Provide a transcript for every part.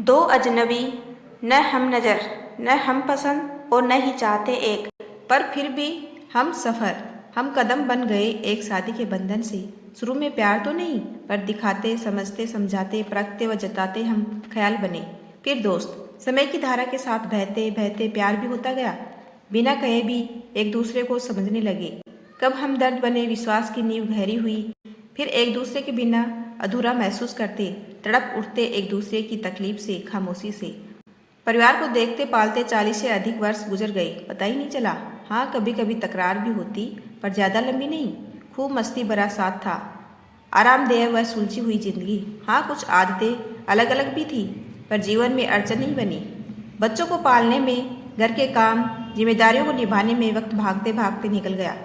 दो अजनबी, न हम नज़र, न हम पसंद और न ही चाहते एक, पर फिर भी हम सफ़र, हम कदम बन गए एक शादी के बंधन से। शुरू में प्यार तो नहीं, पर दिखाते, समझते, समझाते, परखते व जताते हम ख्याल बने। फिर दोस्त, समय की धारा के साथ बहते बहते प्यार भी होता गया। बिना कहे भी एक दूसरे को समझने लगे। कब हम दर्द बने, विश्वास की नींव गहरी हुई। फिर एक दूसरे के बिना अधूरा महसूस करते, तड़प उठते एक दूसरे की तकलीफ से, खामोशी से। परिवार को देखते पालते 40 से अधिक वर्ष गुजर गए, पता ही नहीं चला। हाँ, कभी कभी तकरार भी होती, पर ज़्यादा लंबी नहीं। खूब मस्ती भरा साथ था, आरामदेह व सुलझी हुई जिंदगी। हाँ, कुछ आदतें अलग अलग भी थी, पर जीवन में अड़चन नहीं बनी। बच्चों को पालने में, घर के काम, जिम्मेदारियों को निभाने में वक्त भागते भागते निकल गया।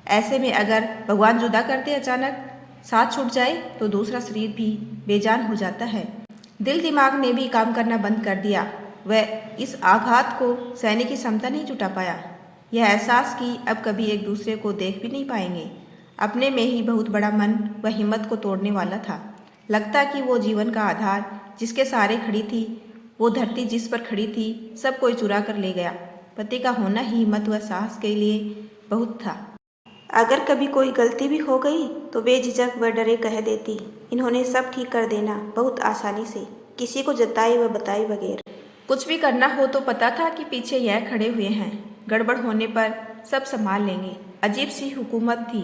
ऐसे में अगर भगवान जुदा करते अचानक, साथ छूट जाए, तो दूसरा शरीर भी बेजान हो जाता है। दिल दिमाग ने भी काम करना बंद कर दिया। वह इस आघात को सहने की क्षमता नहीं जुटा पाया। यह एहसास कि अब कभी एक दूसरे को देख भी नहीं पाएंगे, अपने में ही बहुत बड़ा मन व हिम्मत को तोड़ने वाला था। लगता कि वो जीवन का आधार जिसके सहारे खड़ी थी, वो धरती जिस पर खड़ी थी, सब कोई चुरा कर ले गया। पति का होना ही हिम्मत व साहस के लिए बहुत था। अगर कभी कोई गलती भी हो गई तो बेझिझक व डरे कह देती। इन्होंने सब ठीक कर देना बहुत आसानी से, किसी को जताए व बताए बगैर। कुछ भी करना हो तो पता था कि पीछे यह खड़े हुए हैं, गड़बड़ होने पर सब संभाल लेंगे। अजीब सी हुकूमत थी,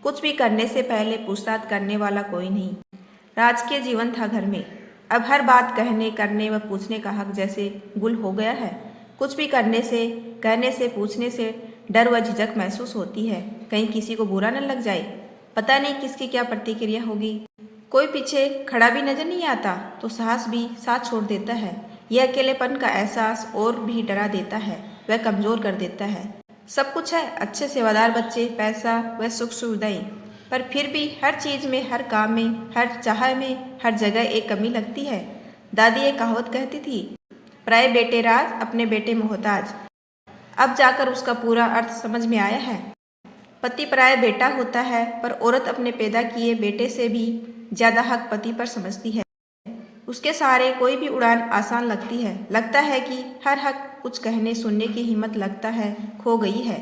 कुछ भी करने से पहले पूछताछ करने वाला कोई नहीं। राजकीय जीवन था घर में। अब हर बात कहने, करने व पूछने का हक जैसे गुल हो गया है। कुछ भी करने से, कहने से, पूछने से डर व झिझक महसूस होती है, कहीं किसी को बुरा न लग जाए। पता नहीं किसकी क्या प्रतिक्रिया होगी। कोई पीछे खड़ा भी नजर नहीं आता तो साहस भी साथ छोड़ देता है। यह अकेलेपन का एहसास और भी डरा देता है, वह कमजोर कर देता है। सब कुछ है, अच्छे सेवादार बच्चे, पैसा व सुख सुविधाएं, पर फिर भी हर चीज में, हर काम में, हर चाह में, हर जगह एक कमी लगती है। दादी एक कहावत कहती थी, पराए बेटे राज, अपने बेटे मोहताज। अब जाकर उसका पूरा अर्थ समझ में आया है। पति पराया बेटा होता है, पर औरत अपने पैदा किए बेटे से भी ज्यादा हक पति पर समझती है। उसके सहारे कोई भी उड़ान आसान लगती है। लगता है कि हर हक कुछ कहने सुनने की हिम्मत लगता है खो गई है।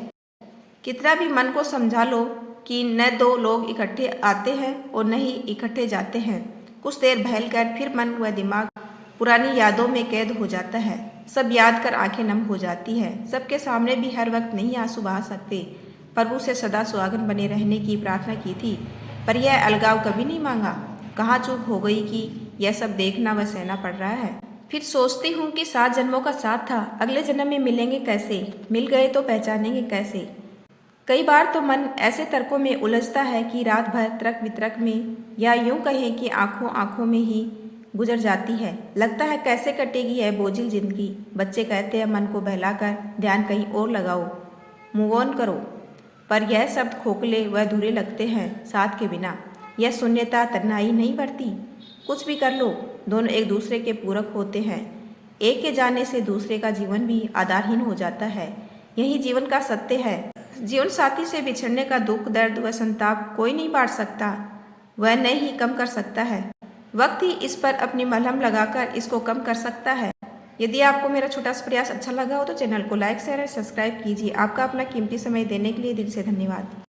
कितना भी मन को समझा लो कि न दो लोग इकट्ठे आते हैं और न ही इकट्ठे जाते हैं। कुछ देर बहल कर फिर मन व दिमाग पुरानी यादों में कैद हो जाता है। सब याद कर आंखें नम हो जाती है। सबके सामने भी हर वक्त नहीं आंसू बहा सकते। प्रभु से सदा सुहागन बने रहने की प्रार्थना की थी, पर यह अलगाव कभी नहीं मांगा। कहाँ चूक हो गई कि यह सब देखना व सहना पड़ रहा है। फिर सोचती हूँ कि 7 जन्मों का साथ था, अगले जन्म में मिलेंगे कैसे, मिल गए तो पहचानेंगे कैसे। कई बार तो मन ऐसे तर्कों में उलझता है कि रात भर तर्क वितर्क में, या यूं कहें कि आंखों आंखों में ही गुजर जाती है। लगता है कैसे कटेगी यह बोझिल जिंदगी। बच्चे कहते हैं मन को बहलाकर ध्यान कहीं और लगाओ, मूव ऑन करो, पर यह शब्द खोखले व अधूरे लगते हैं साथ के बिना। यह शून्यता तन्हाई नहीं बढ़ती। कुछ भी कर लो, दोनों एक दूसरे के पूरक होते हैं। एक के जाने से दूसरे का जीवन भी आधारहीन हो जाता है। यही जीवन का सत्य है। जीवन साथी से बिछड़ने का दुख, दर्द व संताप कोई नहीं बांट सकता, वह न ही कम कर सकता है। वक्त ही इस पर अपनी मलहम लगाकर इसको कम कर सकता है। यदि आपको मेरा छोटा सा प्रयास अच्छा लगा हो तो चैनल को लाइक, शेयर और सब्सक्राइब कीजिए। आपका अपना कीमती समय देने के लिए दिल से धन्यवाद।